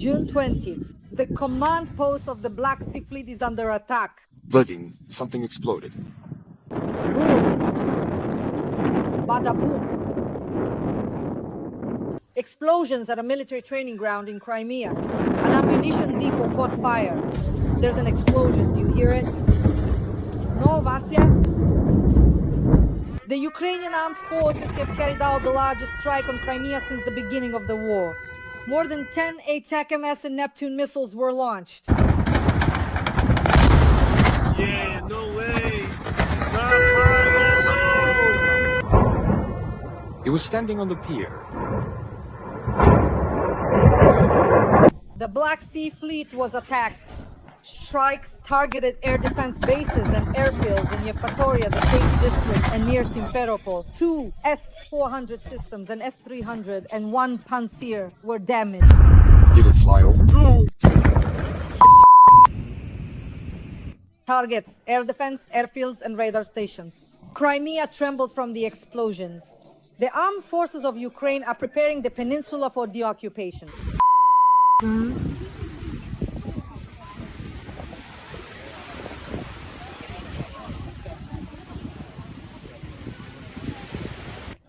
June 20th. The command post of the Black Sea Fleet is under attack. Vladimir, something exploded. Boom. Bada boom. Explosions at a military training ground in Crimea. An ammunition depot caught fire. There's an explosion. Do you hear it? No, Vasya? The Ukrainian armed forces have carried out the largest strike on Crimea since the beginning of the war. More than 10 ATACMS and Neptune missiles were launched. Yeah, no way. It was standing on the pier. The Black Sea Fleet was attacked. Strikes targeted air defense bases and airfields in Yevpatoria, the Safety District, and near Simferopol. 2 S-400 systems, an S-300, and 1 Pantsir were damaged. Did it fly over? No. Targets: air defense, airfields, and radar stations. Crimea trembled from the explosions. The armed forces of Ukraine are preparing the peninsula for the occupation.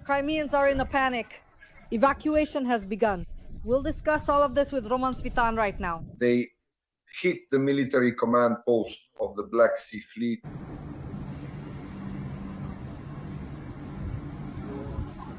Crimeans are in a panic. Evacuation has begun. We'll discuss all of this with Roman Svitan right now. They hit the military command post of the Black Sea Fleet.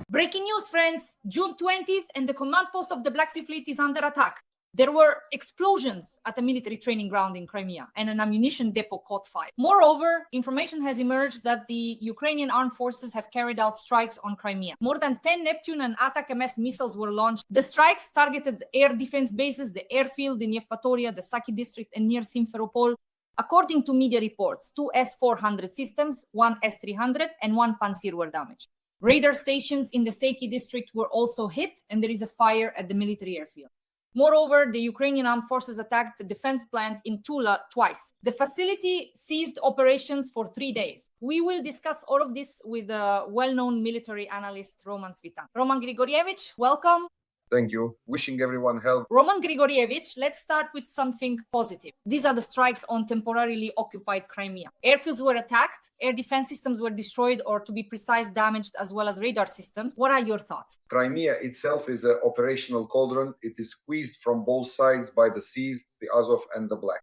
Breaking news, friends! June 20th and the command post of the Black Sea Fleet is under attack. There were explosions at a military training ground in Crimea and an ammunition depot caught fire. Moreover, information has emerged that the Ukrainian armed forces have carried out strikes on Crimea. More than 10 Neptune and ATACMS missiles were launched. The strikes targeted air defense bases, the airfield in Yevpatoria, the Saki district, and near Simferopol. According to media reports, 2 S-400 systems, 1 S-300, and 1 Pantsir were damaged. Radar stations in the Saki district were also hit, and there is a fire at the military airfield. Moreover, the Ukrainian armed forces attacked the defense plant in Tula twice. The facility ceased operations for 3 days. We will discuss all of this with a well-known military analyst, Roman Svitan. Roman Grigorievich, welcome. Thank you. Wishing everyone health. Roman Grigorievich, let's start with something positive. These are the strikes on temporarily occupied Crimea. Airfields were attacked, air defense systems were destroyed, or to be precise, damaged, as well as radar systems. What are your thoughts? Crimea itself is an operational cauldron. It is squeezed from both sides by the seas, the Azov and the Black.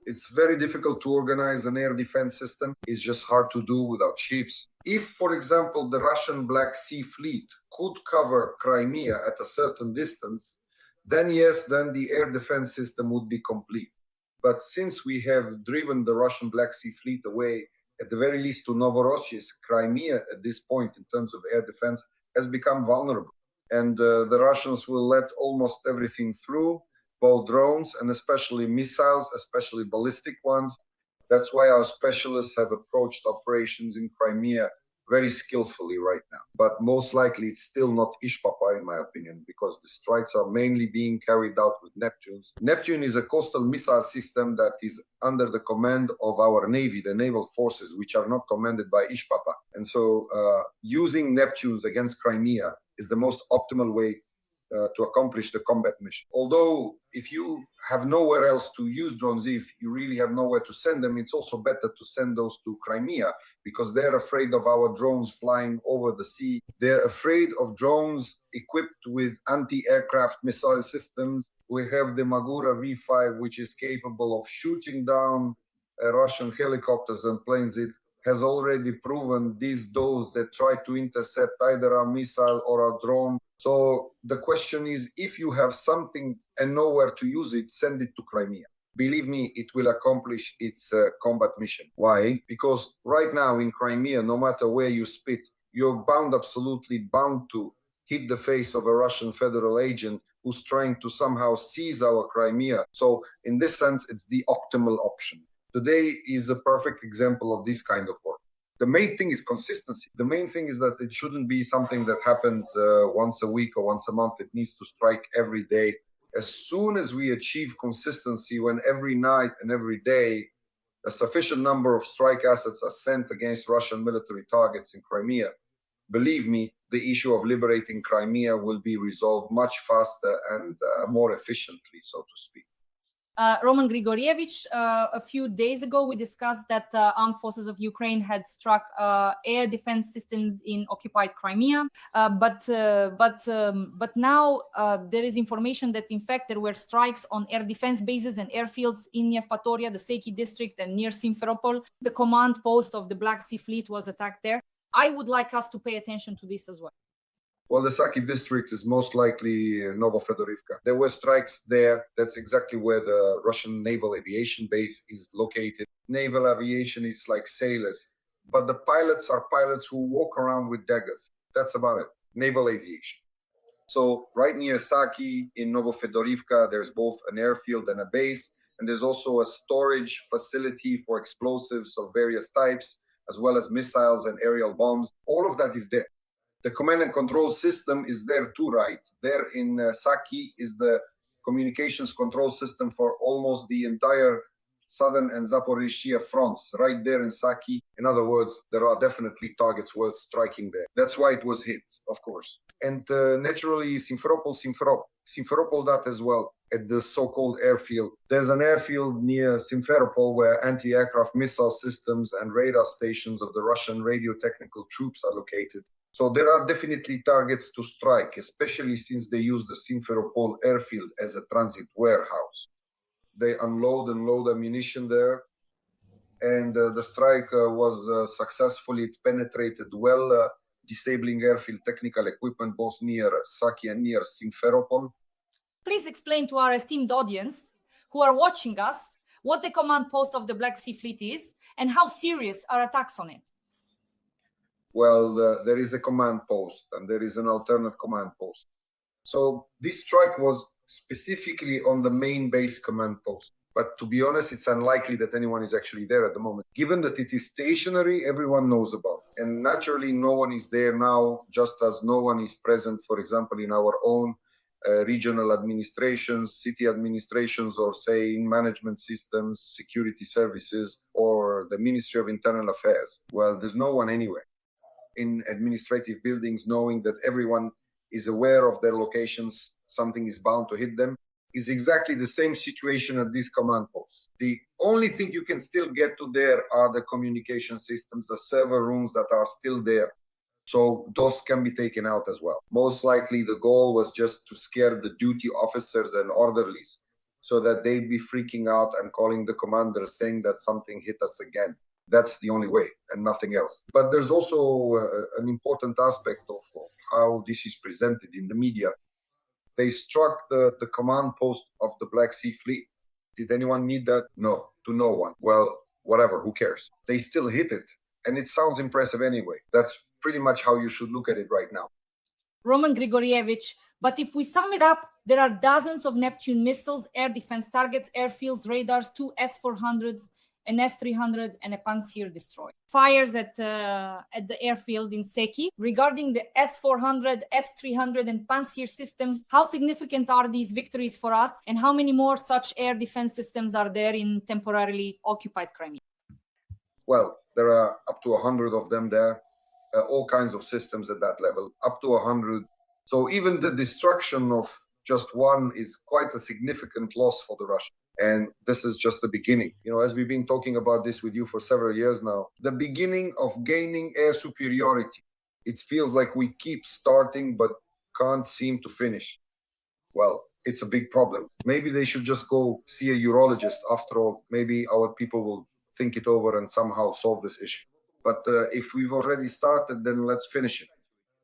It's very difficult to organize an air defense system. It's just hard to do without ships. If, for example, the Russian Black Sea Fleet could cover Crimea at a certain distance, then yes, then the air defense system would be complete. But since we have driven the Russian Black Sea Fleet away, at the very least to Novorossiysk, Crimea at this point in terms of air defense has become vulnerable. And the Russians will let almost everything through, both drones and especially missiles, especially ballistic ones. That's why our specialists have approached operations in Crimea very skillfully right now. But most likely it's still not Ishpapa, in my opinion, because the strikes are mainly being carried out with Neptunes. Neptune is a coastal missile system that is under the command of our Navy, the naval forces, which are not commanded by Ishpapa. And so using Neptunes against Crimea is the most optimal way to accomplish the combat mission. Although if you have nowhere else to use drones, if you really have nowhere to send them, it's also better to send those to Crimea because they're afraid of our drones flying over the sea. They're afraid of drones equipped with anti-aircraft missile systems. We have the Magura V5, which is capable of shooting down Russian helicopters and planes. It has already proven those that try to intercept either a missile or a drone. So the question is, if you have something and nowhere to use it, send it to Crimea. Believe me, it will accomplish its combat mission. Why? Because right now in Crimea, no matter where you spit, you're absolutely bound to hit the face of a Russian federal agent who's trying to somehow seize our Crimea. So in this sense, it's the optimal option. Today is a perfect example of this kind of work. The main thing is consistency. The main thing is that it shouldn't be something that happens once a week or once a month. It needs to strike every day. As soon as we achieve consistency, when every night and every day a sufficient number of strike assets are sent against Russian military targets in Crimea, believe me, the issue of liberating Crimea will be resolved much faster and more efficiently, so to speak. Roman Grigorievich, a few days ago, we discussed that armed forces of Ukraine had struck air defense systems in occupied Crimea. But now there is information that, in fact, there were strikes on air defense bases and airfields in Yevpatoria, the Seki district, and near Simferopol. The command post of the Black Sea Fleet was attacked there. I would like us to pay attention to this as well. Well, the Saki district is most likely Novofedorivka. There were strikes there. That's exactly where the Russian naval aviation base is located. Naval aviation is like sailors, but the pilots are pilots who walk around with daggers. That's about it. Naval aviation. So right near Saki in Novofedorivka, there's both an airfield and a base, and there's also a storage facility for explosives of various types, as well as missiles and aerial bombs. All of that is there. The command and control system is there too, right? There in Saki is the communications control system for almost the entire southern and Zaporizhzhia fronts, right there in Saki. In other words, there are definitely targets worth striking there. That's why it was hit, of course. And naturally, Simferopol that as well, at the so-called airfield. There's an airfield near Simferopol where anti-aircraft missile systems and radar stations of the Russian radio technical troops are located. So there are definitely targets to strike, especially since they use the Simferopol airfield as a transit warehouse. They unload and load ammunition there, and the strike was successful. It penetrated well, disabling airfield technical equipment both near Saki and near Simferopol. Please explain to our esteemed audience who are watching us what the command post of the Black Sea Fleet is and how serious are attacks on it. Well, there is a command post and there is an alternate command post. So this strike was specifically on the main base command post. But to be honest, it's unlikely that anyone is actually there at the moment. Given that it is stationary, everyone knows about it. And naturally, no one is there now, just as no one is present, for example, in our own regional administrations, city administrations, or say in management systems, security services, or the Ministry of Internal Affairs. Well, there's no one anywhere in administrative buildings, knowing that everyone is aware of their locations, something is bound to hit them, is exactly the same situation at these command posts. The only thing you can still get to there are the communication systems, the server rooms that are still there. So those can be taken out as well. Most likely the goal was just to scare the duty officers and orderlies so that they'd be freaking out and calling the commander saying that something hit us again. That's the only way and nothing else. But there's also an important aspect of how this is presented in the media. They struck the command post of the Black Sea Fleet. Did anyone need that? No, to no one. Well, whatever, who cares? They still hit it, and it sounds impressive anyway. That's pretty much how you should look at it right now. Roman Grigorievich, but if we sum it up, there are dozens of Neptune missiles, air defense targets, airfields, radars, 2 S-400s, an S-300 and a Pantsir destroyer. Fires at the airfield in Seki. Regarding the S-400, S-300 and Pantsir systems, how significant are these victories for us, and how many more such air defense systems are there in temporarily occupied Crimea? Well, there are up to 100 of them there, all kinds of systems at that level, up to 100. So even the destruction of just one is quite a significant loss for the Russians. And this is just the beginning. You know, as we've been talking about this with you for several years now, the beginning of gaining air superiority. It feels like we keep starting but can't seem to finish. Well, it's a big problem. Maybe they should just go see a urologist after all. Maybe our people will think it over and somehow solve this issue. But if we've already started, then let's finish it.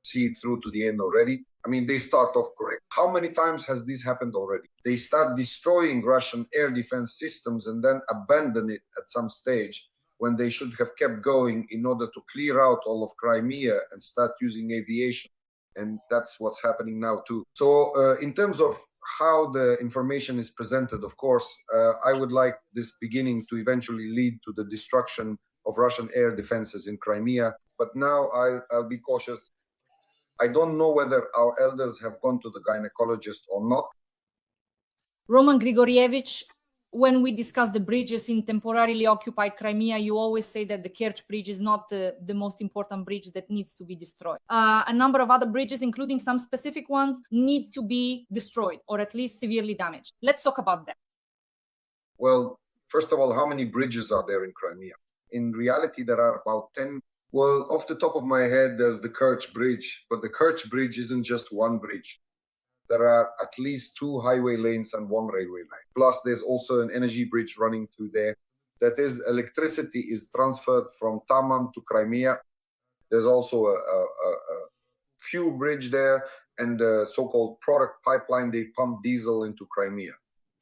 See it through to the end already. I mean, they start off correct. How many times has this happened already? They start destroying Russian air defense systems and then abandon it at some stage when they should have kept going in order to clear out all of Crimea and start using aviation. And that's what's happening now too. So in terms of how the information is presented, of course, I would like this beginning to eventually lead to the destruction of Russian air defenses in Crimea. But now I'll be cautious. I don't know whether our elders have gone to the gynecologist or not. Roman Grigorievich, when we discuss the bridges in temporarily occupied Crimea, you always say that the Kerch Bridge is not the most important bridge that needs to be destroyed. A number of other bridges, including some specific ones, need to be destroyed or at least severely damaged. Let's talk about that. Well, first of all, how many bridges are there in Crimea? In reality, there are about 10. Well, off the top of my head, there's the Kerch Bridge, but the Kerch Bridge isn't just one bridge. There are at least 2 highway lanes and 1 railway line. Plus, there's also an energy bridge running through there. That is, electricity is transferred from Taman to Crimea. There's also a fuel bridge there and a so-called product pipeline. They pump diesel into Crimea.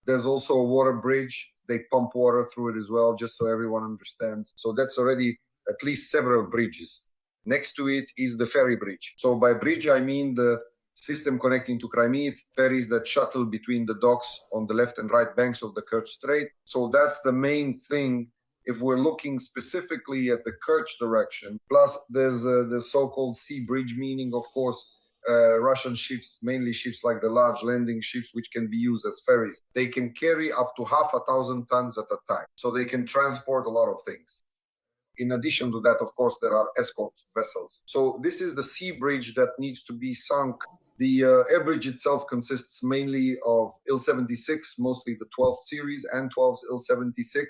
There's also a water bridge. They pump water through it as well, just so everyone understands. So that's already at least several bridges. Next to it is the ferry bridge. So by bridge, I mean the system connecting to Crimea, ferries that shuttle between the docks on the left and right banks of the Kerch Strait. So that's the main thing if we're looking specifically at the Kerch direction. Plus, there's the so-called sea bridge, meaning, of course, Russian ships, mainly ships like the large landing ships, which can be used as ferries. They can carry up to 500 tons at a time. So they can transport a lot of things. In addition to that, of course, there are escort vessels. So this is the sea bridge that needs to be sunk. The air bridge itself consists mainly of Il-76, mostly the 12th series and 12th Il-76,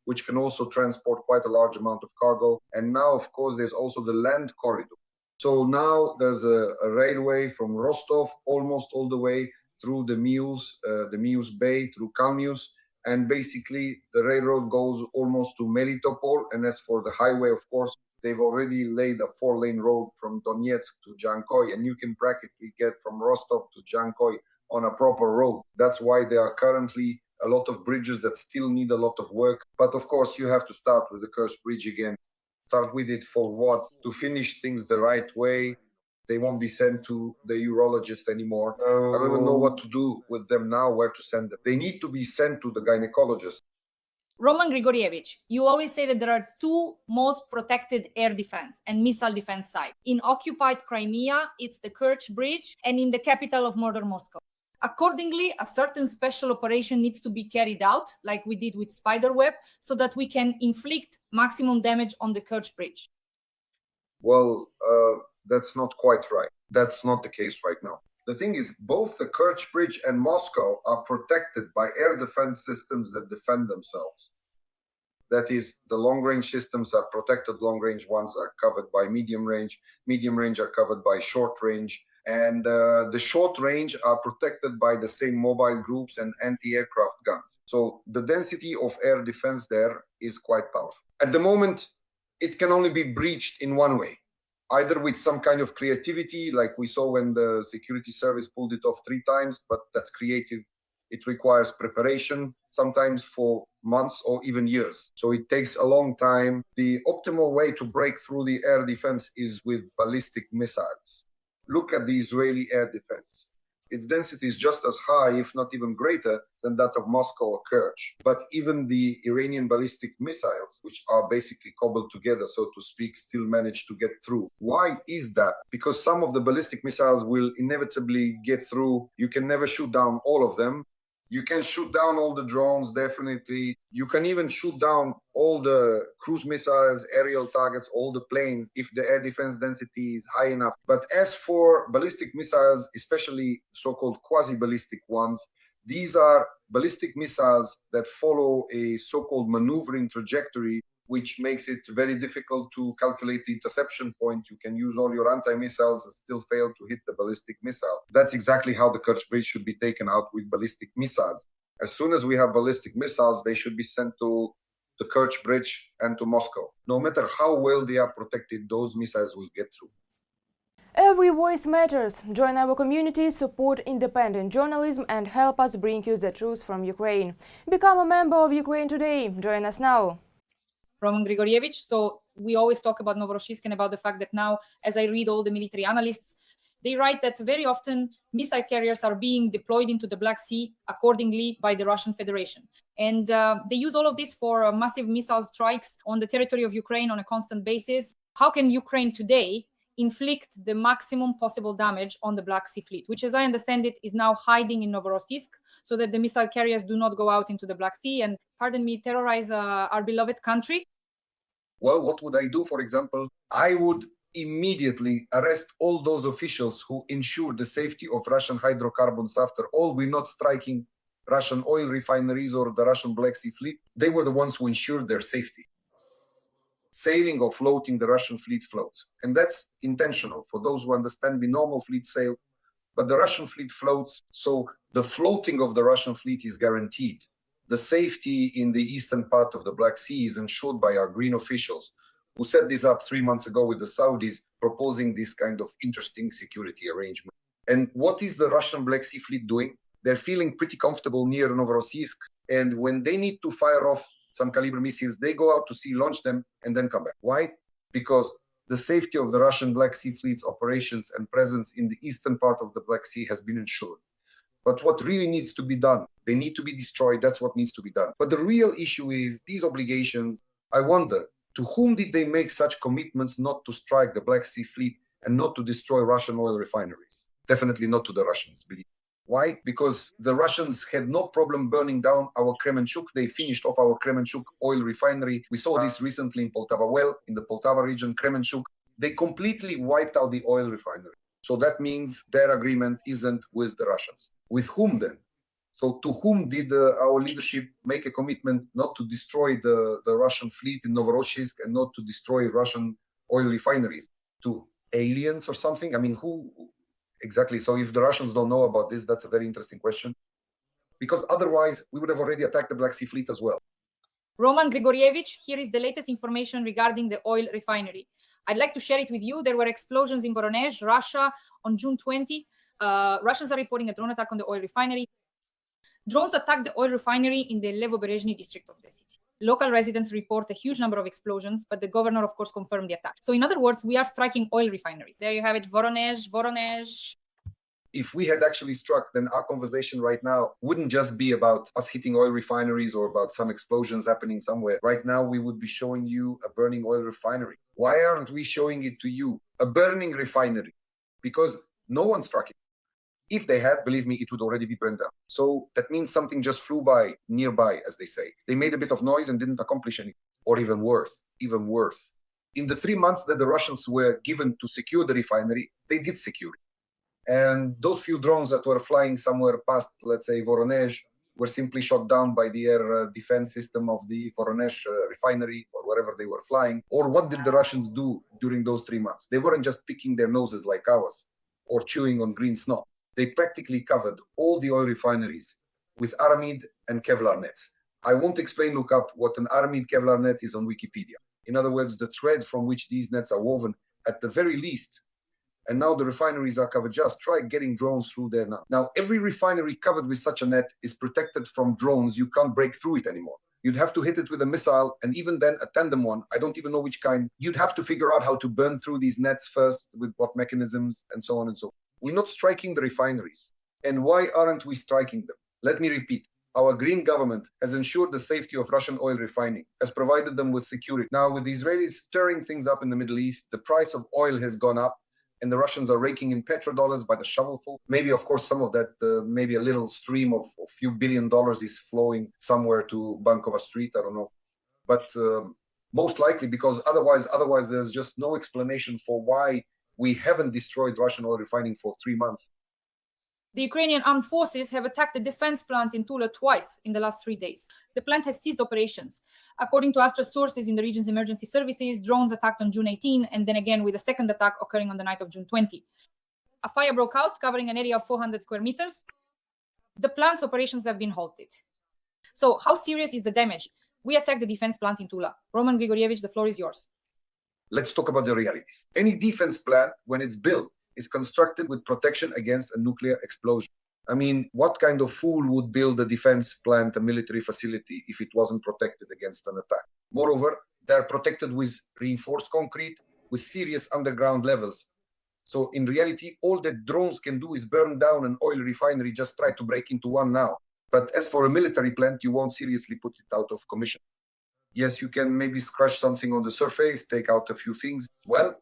which can also transport quite a large amount of cargo. And now, of course, there's also the land corridor. So now there's a railway from Rostov almost all the way through the Mius Bay, through Kalmius. And basically, the railroad goes almost to Melitopol. And as for the highway, of course, they've already laid a 4-lane road from Donetsk to Jankoy, and you can practically get from Rostov to Jankoy on a proper road. That's why there are currently a lot of bridges that still need a lot of work. But of course, you have to start with the Kerch Bridge again. Start with it for what? To finish things the right way. They won't be sent to the urologist anymore. I don't even know what to do with them now, where to send them. They need to be sent to the gynecologist. Roman Grigorievich, you always say that there are 2 most protected air defense and missile defense sites. In occupied Crimea, it's the Kerch Bridge, and in the capital of modern Moscow. Accordingly, a certain special operation needs to be carried out, like we did with Spiderweb, so that we can inflict maximum damage on the Kerch Bridge. Well, that's not quite right. That's not the case right now. The thing is, both the Kerch Bridge and Moscow are protected by air defense systems that defend themselves. That is, the long-range systems are protected. Long-range ones are covered by medium range. Medium range are covered by short range. And the short range are protected by the same mobile groups and anti-aircraft guns. So the density of air defense there is quite powerful. At the moment, it can only be breached in one way. Either with some kind of creativity, like we saw when the security service pulled it off 3 times, but that's creative. It requires preparation, sometimes for months or even years. So it takes a long time. The optimal way to break through the air defense is with ballistic missiles. Look at the Israeli air defense. Its density is just as high, if not even greater, than that of Moscow or Kerch. But even the Iranian ballistic missiles, which are basically cobbled together, so to speak, still manage to get through. Why is that? Because some of the ballistic missiles will inevitably get through. You can never shoot down all of them. You can shoot down all the drones, definitely. You can even shoot down all the cruise missiles, aerial targets, all the planes, if the air defense density is high enough. But as for ballistic missiles, especially so-called quasi-ballistic ones, these are ballistic missiles that follow a so-called maneuvering trajectory, which makes it very difficult to calculate the interception point. You can use all your anti-missiles and still fail to hit the ballistic missile. That's exactly how the Kerch Bridge should be taken out, with ballistic missiles. As soon as we have ballistic missiles, they should be sent to the Kerch Bridge and to Moscow. No matter how well they are protected, those missiles will get through. Every voice matters. Join our community, support independent journalism and help us bring you the truth from Ukraine. Become a member of Ukraine Today. Join us now. Roman Grigorievich. So we always talk about Novorossiysk and about the fact that now, as I read all the military analysts, they write that very often missile carriers are being deployed into the Black Sea accordingly by the Russian Federation. And they use all of this for massive missile strikes on the territory of Ukraine on a constant basis. How can Ukraine today inflict the maximum possible damage on the Black Sea Fleet, which, as I understand it, is now hiding in Novorossiysk, so that the missile carriers do not go out into the Black Sea and, pardon me, terrorize our beloved country? Well, what would I do, for example? I would immediately arrest all those officials who ensured the safety of Russian hydrocarbons after all. We're not striking Russian oil refineries or the Russian Black Sea fleet. They were the ones who ensured their safety. Sailing or floating, the Russian fleet floats. And that's intentional. For those who understand, the normal fleet sail, but the Russian fleet floats. So the floating of the Russian fleet is guaranteed. The safety in the eastern part of the Black Sea is ensured by our green officials who set this up 3 months ago with the Saudis, proposing this kind of interesting security arrangement. And what is the Russian Black Sea fleet doing? They're feeling pretty comfortable near Novorossiysk. And when they need to fire off some caliber missiles, they go out to sea, launch them, and then come back. Why? Because the safety of the Russian Black Sea fleet's operations and presence in the eastern part of the Black Sea has been ensured. But what really needs to be done, they need to be destroyed. That's what needs to be done. But the real issue is these obligations. I wonder, to whom did they make such commitments not to strike the Black Sea fleet and not to destroy Russian oil refineries? Definitely not to the Russians, believe me. Why? Because the Russians had no problem burning down our Kremenchuk. They finished off our Kremenchuk oil refinery. We saw this recently in Poltava. Well, in the Poltava region, Kremenchuk, they completely wiped out the oil refinery. So that means their agreement isn't with the Russians. With whom then? So to whom did our leadership make a commitment not to destroy the Russian fleet in Novorossiysk and not to destroy Russian oil refineries? To aliens or something? I mean, who exactly? So if the Russians don't know about this, that's a very interesting question. Because otherwise, we would have already attacked the Black Sea fleet as well. Roman Grigorievich, here is the latest information regarding the oil refinery. I'd like to share it with you. There were explosions in Voronezh, Russia on June 20. Russians are reporting a drone attack on the oil refinery. Drones attacked the oil refinery in the Levoberezhny district of the city. Local residents report a huge number of explosions, but the governor, of course, confirmed the attack. So in other words, we are striking oil refineries. There you have it, Voronezh. If we had actually struck, then our conversation right now wouldn't just be about us hitting oil refineries or about some explosions happening somewhere. Right now, we would be showing you a burning oil refinery. Why aren't we showing it to you? A burning refinery. Because no one struck it. If they had, believe me, it would already be burned down. So that means something just flew by, nearby, as they say. They made a bit of noise and didn't accomplish anything. Or even worse. In the 3 months that the Russians were given to secure the refinery, they did secure it. And those few drones that were flying somewhere past, let's say, Voronezh, were simply shot down by the air defense system of the Voronezh refinery or wherever they were flying. Or what did the Russians do during those 3 months? They weren't just picking their noses like ours or chewing on green snow. They practically covered all the oil refineries with aramid and Kevlar nets. I won't explain, look up what an aramid Kevlar net is on Wikipedia. In other words, the thread from which these nets are woven at the very least. And now the refineries are covered. Just try getting drones through there now. Now, every refinery covered with such a net is protected from drones. You can't break through it anymore. You'd have to hit it with a missile, and even then a tandem one. I don't even know which kind. You'd have to figure out how to burn through these nets first, with what mechanisms, and so on and so forth. We're not striking the refineries. And why aren't we striking them? Let me repeat. Our green government has ensured the safety of Russian oil refining, has provided them with security. Now, with the Israelis stirring things up in the Middle East, the price of oil has gone up, and the Russians are raking in petrodollars by the shovelful. Maybe, of course, some of that, maybe a little stream of a few $1 billion is flowing somewhere to Bankova Street. I don't know. But most likely, because otherwise there's just no explanation for why we haven't destroyed Russian oil refining for 3 months. The Ukrainian armed forces have attacked the defense plant in Tula twice in the last 3 days. The plant has ceased operations. According to Astra sources in the region's emergency services, drones attacked on June 18, and then again with a second attack occurring on the night of June 20. A fire broke out, covering an area of 400 square meters. The plant's operations have been halted. So how serious is the damage? We attacked the defense plant in Tula. Roman Grigorievich, the floor is yours. Let's talk about the realities. Any defense plant, when it's built, is constructed with protection against a nuclear explosion. I mean, what kind of fool would build a defense plant, a military facility, if it wasn't protected against an attack? Moreover, they're protected with reinforced concrete, with serious underground levels. So in reality, all that drones can do is burn down an oil refinery, just try to break into one now. But as for a military plant, you won't seriously put it out of commission. Yes, you can maybe scratch something on the surface, take out a few things. Well,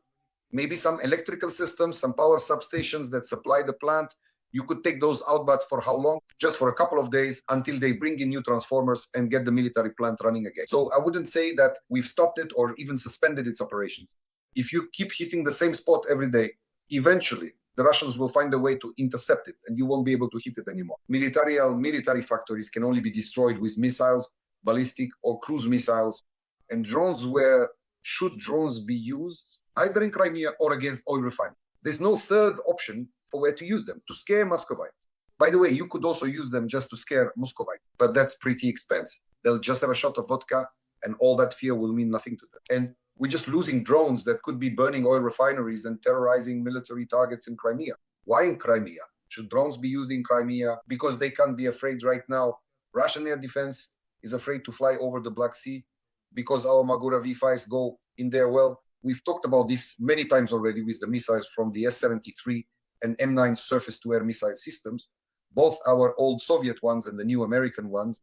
maybe some electrical systems, some power substations that supply the plant, You could take those out, but for how long? Just for a couple of days until they bring in new transformers and get the military plant running again. So I wouldn't say that we've stopped it or even suspended its operations. If you keep hitting the same spot every day, eventually the Russians will find a way to intercept it and you won't be able to hit it anymore. Military factories can only be destroyed with missiles, ballistic or cruise missiles, and drones should drones be used either in Crimea or against oil refineries. There's no third option for where to use them, to scare Muscovites. By the way, you could also use them just to scare Muscovites, but that's pretty expensive. They'll just have a shot of vodka and all that fear will mean nothing to them. And we're just losing drones that could be burning oil refineries and terrorizing military targets in Crimea. Why in Crimea? Should drones be used in Crimea? Because they can't be afraid right now. Russian air defense is afraid to fly over the Black Sea because our Magura V5s go in there well. We've talked about this many times already with the missiles from the S-73 and M9 surface-to-air missile systems, both our old Soviet ones and the new American ones.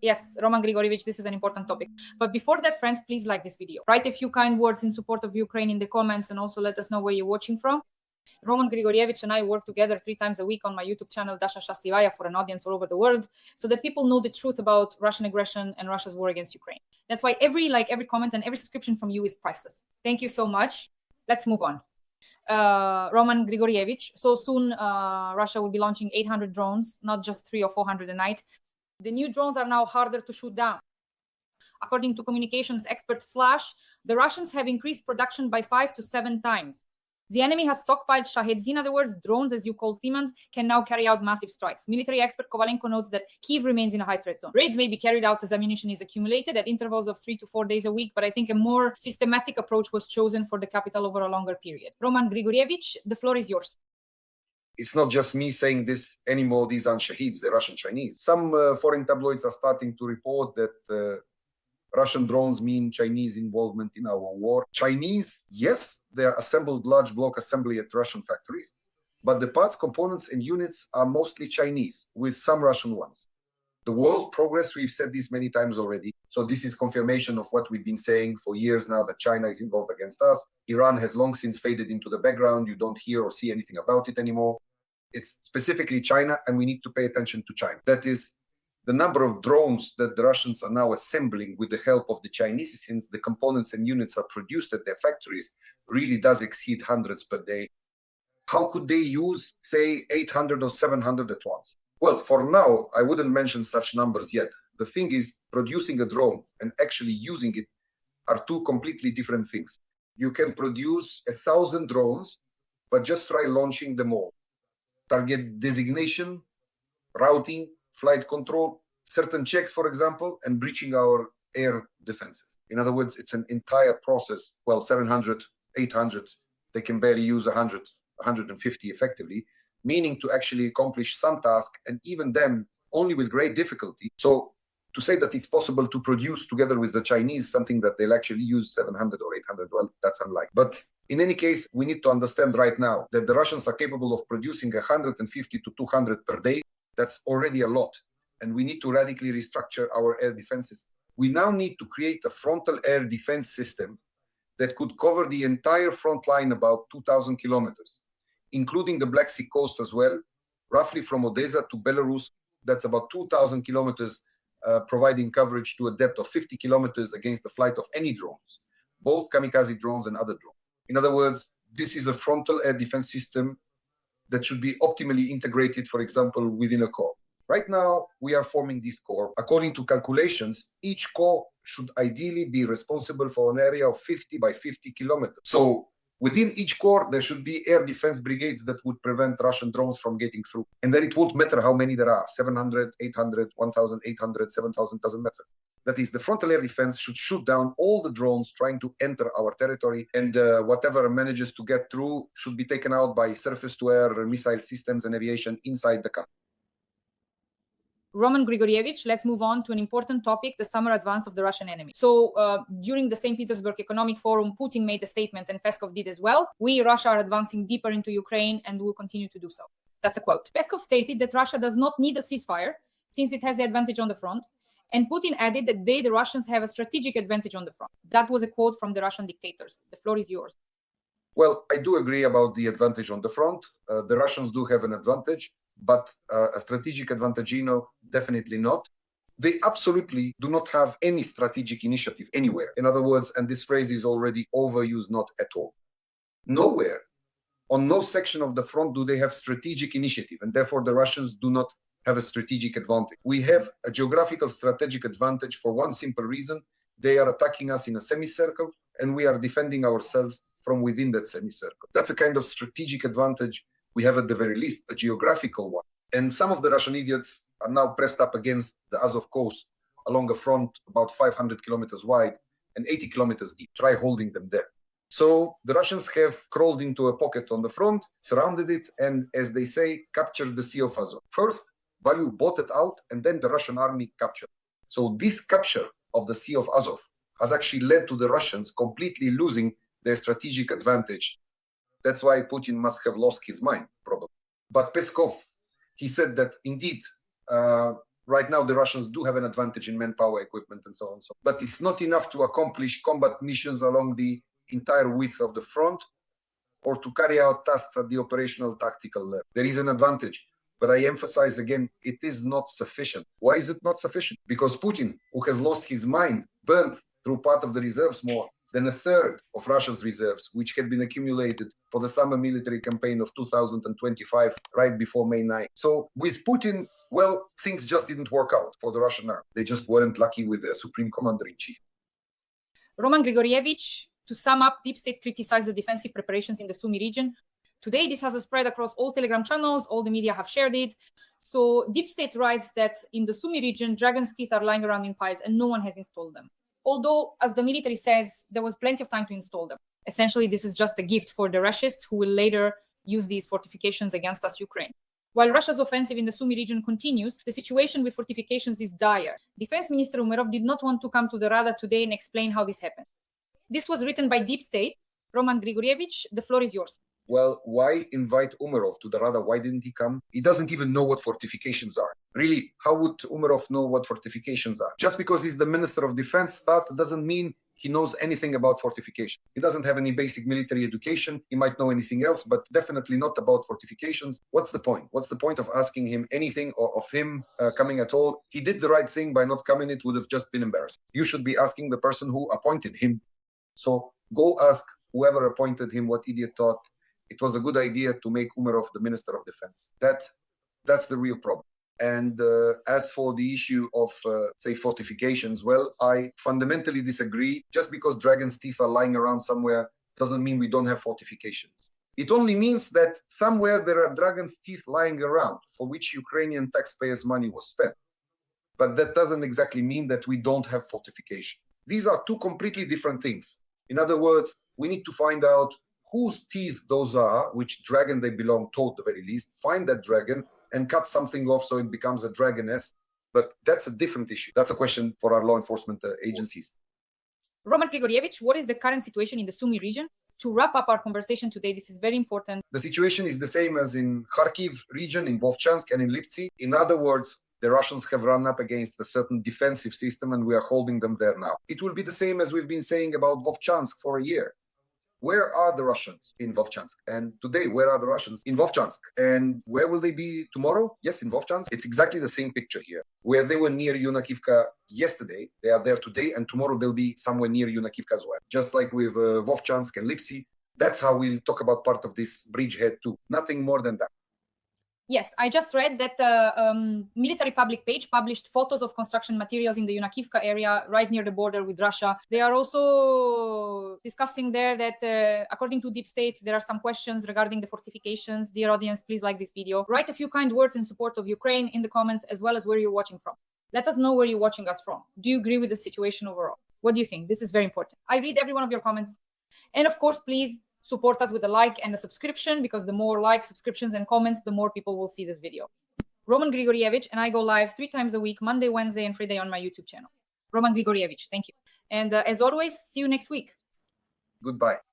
Yes, Roman Grigorievich, this is an important topic. But before that, friends, please like this video. Write a few kind words in support of Ukraine in the comments and also let us know where you're watching from. Roman Grigorievich and I work together 3 times a week on my YouTube channel, Dasha Schastliva, for an audience all over the world, so that people know the truth about Russian aggression and Russia's war against Ukraine. That's why every like, every comment and every subscription from you is priceless. Thank you so much. Let's move on. Roman Grigorievich, so soon Russia will be launching 800 drones, not just 300 or 400 a night. The new drones are now harder to shoot down. According to communications expert Flash, the Russians have increased production by 5 to 7 times. The enemy has stockpiled Shaheds. In other words, drones, as you call Siemens, can now carry out massive strikes. Military expert Kovalenko notes that Kyiv remains in a high threat zone. Raids may be carried out as ammunition is accumulated at intervals of 3 to 4 days a week, but I think a more systematic approach was chosen for the capital over a longer period. Roman Grigorievich, the floor is yours. It's not just me saying this anymore. These aren't Shaheeds, they're Russian Chinese. Some foreign tabloids are starting to report that Russian drones mean Chinese involvement in our war. Chinese, yes, they are assembled large block assembly at Russian factories, but the parts, components, and units are mostly Chinese, with some Russian ones. The world progress, we've said this many times already, so this is confirmation of what we've been saying for years now, that China is involved against us. Iran has long since faded into the background. You don't hear or see anything about it anymore. It's specifically China, and we need to pay attention to China. That is, the number of drones that the Russians are now assembling with the help of the Chinese, since the components and units are produced at their factories, really does exceed hundreds per day. How could they use, say, 800 or 700 at once? Well, for now, I wouldn't mention such numbers yet. The thing is, producing a drone and actually using it are 2 completely different things. You can produce 1,000 drones, but just try launching them all. Target designation, routing, flight control, certain checks, for example, and breaching our air defenses. In other words, it's an entire process. Well, 700, 800, they can barely use 100, 150 effectively, meaning to actually accomplish some task, and even then, only with great difficulty. So to say that it's possible to produce together with the Chinese something that they'll actually use 700 or 800, well, that's unlikely. But in any case, we need to understand right now that the Russians are capable of producing 150 to 200 per day. That's already a lot. And we need to radically restructure our air defenses. We now need to create a frontal air defense system that could cover the entire front line, about 2,000 kilometers, including the Black Sea coast as well, roughly from Odessa to Belarus. That's about 2,000 kilometers, providing coverage to a depth of 50 kilometers against the flight of any drones, both kamikaze drones and other drones. In other words, this is a frontal air defense system that should be optimally integrated, for example, within a corps. Right now, we are forming this corps. According to calculations, each corps should ideally be responsible for an area of 50 by 50 kilometers. So within each corps, there should be air defense brigades that would prevent Russian drones from getting through. And then it won't matter how many there are, 700, 800, 1,800, 7,000, doesn't matter. That is, the frontal air defense should shoot down all the drones trying to enter our territory, and whatever manages to get through should be taken out by surface-to-air missile systems and aviation inside the country. Roman Grigorievich, let's move on to an important topic, the summer advance of the Russian enemy. So during the St. Petersburg Economic Forum, Putin made a statement and Peskov did as well. We, Russia, are advancing deeper into Ukraine and will continue to do so. That's a quote. Peskov stated that Russia does not need a ceasefire since it has the advantage on the front. And Putin added that they, the Russians, have a strategic advantage on the front. That was a quote from the Russian dictators. The floor is yours. Well, I do agree about the advantage on the front. The Russians do have an advantage, but a strategic advantage, definitely not. They absolutely do not have any strategic initiative anywhere. In other words, and this phrase is already overused, not at all. Nowhere, on no section of the front do they have strategic initiative, and therefore the Russians do not have a strategic advantage. We have a geographical strategic advantage for one simple reason. They are attacking us in a semicircle, and we are defending ourselves from within that semicircle. That's a kind of strategic advantage we have at the very least, a geographical one. And some of the Russian idiots are now pressed up against the Azov coast along a front about 500 kilometers wide and 80 kilometers deep. Try holding them there. So the Russians have crawled into a pocket on the front, surrounded it, and as they say, captured the Sea of Azov. First, Value bought it out, and then the Russian army captured. So this capture of the Sea of Azov has actually led to the Russians completely losing their strategic advantage. That's why Putin must have lost his mind, probably. But Peskov, he said that indeed, right now the Russians do have an advantage in manpower, equipment, and so on. But it's not enough to accomplish combat missions along the entire width of the front or to carry out tasks at the operational tactical level. There is an advantage. But I emphasize again, it is not sufficient. Why is it not sufficient? Because Putin, who has lost his mind, burned through part of the reserves more than a third of Russia's reserves, which had been accumulated for the summer military campaign of 2025, right before May 9. So with Putin, well, things just didn't work out for the Russian army. They just weren't lucky with their supreme commander-in-chief. Roman Grigorievich, to sum up, Deep State criticized the defensive preparations in the Sumy region. Today, this has spread across all Telegram channels, all the media have shared it. So Deep State writes that in the Sumy region, dragon's teeth are lying around in piles and no one has installed them. Although, as the military says, there was plenty of time to install them. Essentially, this is just a gift for the Russians who will later use these fortifications against us, Ukraine. While Russia's offensive in the Sumy region continues, the situation with fortifications is dire. Defense Minister Umerov did not want to come to the Rada today and explain how this happened. This was written by Deep State. Roman Grigorievich, the floor is yours. Well, why invite Umerov to the Rada? Why didn't he come? He doesn't even know what fortifications are. Really, how would Umerov know what fortifications are? Just because he's the Minister of Defense, that doesn't mean he knows anything about fortification. He doesn't have any basic military education. He might know anything else, but definitely not about fortifications. What's the point? What's the point of asking him anything or of him coming at all? He did the right thing by not coming. It would have just been embarrassing. You should be asking the person who appointed him. So go ask whoever appointed him what idiot thought it was a good idea to make Umerov the Minister of Defense. That's the real problem. And as for the issue of, say, fortifications, well, I fundamentally disagree. Just because dragon's teeth are lying around somewhere doesn't mean we don't have fortifications. It only means that somewhere there are dragon's teeth lying around for which Ukrainian taxpayers' money was spent. But that doesn't exactly mean that we don't have fortification. These are two completely different things. In other words, we need to find out whose teeth those are, which dragon they belong to at the very least, find that dragon and cut something off so it becomes a dragoness. But that's a different issue. That's a question for our law enforcement agencies. Roman Grigorievich, what is the current situation in the Sumy region? To wrap up our conversation today, this is very important. The situation is the same as in Kharkiv region, in Vovchansk and in Liptsy. In other words, the Russians have run up against a certain defensive system and we are holding them there now. It will be the same as we've been saying about Vovchansk for a year. Where are the Russians in Vovchansk? And today, where are the Russians in Vovchansk? And where will they be tomorrow? Yes, in Vovchansk. It's exactly the same picture here. Where they were near Yunakivka yesterday, they are there today, and tomorrow they'll be somewhere near Yunakivka as well. Just like with Vovchansk and Liptsy, that's how we'll talk about part of this bridgehead too. Nothing more than that. Yes, I just read that the military public page published photos of construction materials in the Yunakivka area right near the border with Russia. They are also discussing there that according to Deep State, there are some questions regarding the fortifications. Dear audience, please like this video. Write a few kind words in support of Ukraine in the comments, as well as where you're watching from. Let us know where you're watching us from. Do you agree with the situation overall? What do you think? This is very important. I read every one of your comments. And of course, please support us with a like and a subscription, because the more likes, subscriptions, and comments, the more people will see this video. Roman Grigorievich and I go live 3 times a week, Monday, Wednesday, and Friday on my YouTube channel. Roman Grigorievich, thank you. And as always, see you next week. Goodbye.